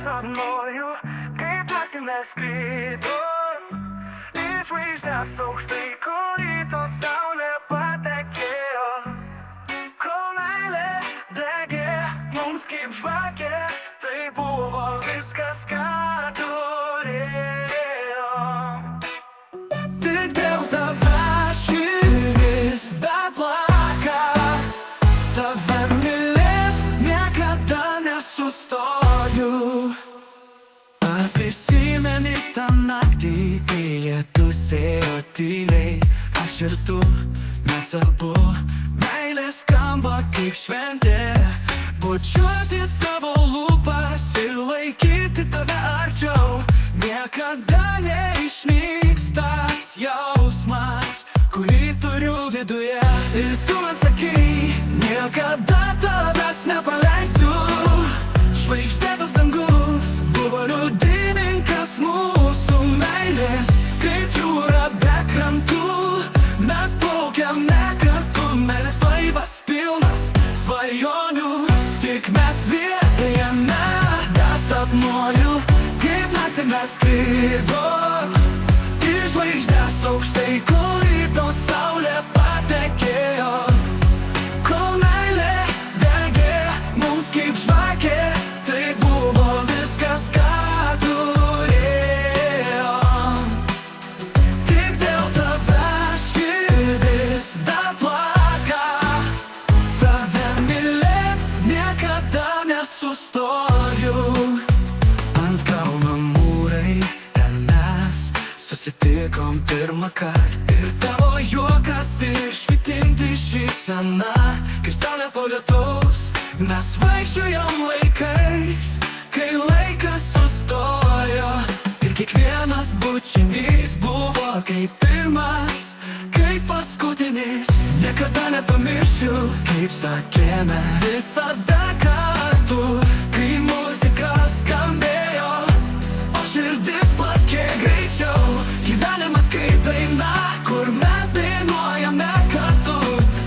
sapnuoju, kaip naktį mes skrydu į žvaigždes aukštai, kur ryto saulė patekėjo. Kol meilė degė mums kaip žvakė, tai buvo viskas, ką turėjom. Tik dėl tavęs širdis dar plaka, tave mylėt niekada nesustoju. Ar prisimeni tą naktį, kai lietus ėjo tyliai, aš ir tu, mes abu, meilė skamba kaip šventė. Bučiuoti tavo lūpas ir laikyti tave arčiau, niekada neišnyks tas jausmas, kurį turiu viduje. Ir tu man sakei, niekada tavęs nepaleisiu. Žvaigždėtas dangus buvo liudininkas mūsų meilės, kaip jūra be krantų. Mes plaukiame kartu, meilės laivas pilnas svajonių, tik mes dviese jame. Dar sapnuoju, kaip naktį mes skridom į žvaigždes aukštai, kur ryto saulė patekėjo. Kol meilė degė mums kaip žvakė, tai buvo viskas, ką turėjom. Tik dėl tavęs širdis dar plaka, tave mylėt niekada nesustoju. Ant kalno mūrai ten mes susitikom pirmą kartą, ir tavo juokas ir švytinti šypsena, kaip saulė po lietaus. Mes vaikščiojom laikais, kai laikas sustojo, ir kiekvienas bučinys buvo kaip pirmas, kaip paskutinis. Niekada nepamiršiu, kaip sakėme visada kartu, kai muzika skambėjo, o širdis plakė greičiau. Gyvenimas kaip daina, kur mes dainuojame kartu,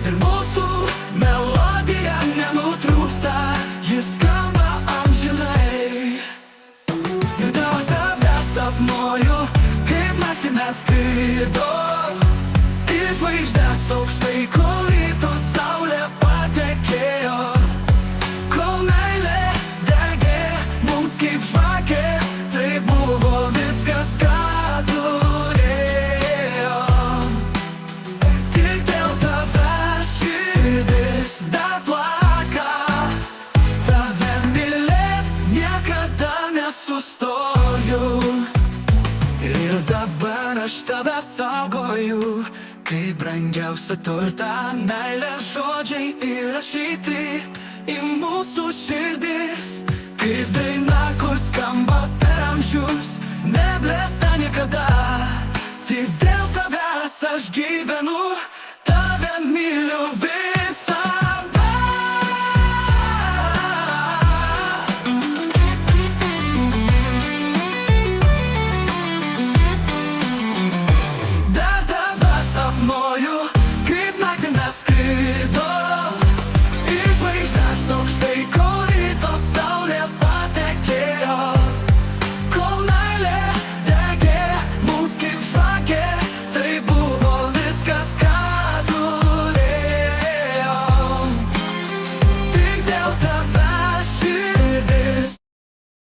ir mūsų melodija nenutrūksta, jis skamba amžinai. Ir dėl tavęs sapnuoju, kaip naktį mes skridom į žvaigždes aukštai, kur ryto saulė patekėjo. Kol meilė degė mums kaip žvakė, tai buvo viskas, ką turėjom. Tik dėl tavęs širdis dar plaka, tave mylėt niekada nesustoju. Ir dabar aš tave saugoju, kaip brangiausią turtą. Meilės žodžiai įrašyti į mūsų širdis, kaip daina, kur skamba per amžius, neblėsta niekada. Tik dėl tavęs aš gyvenu.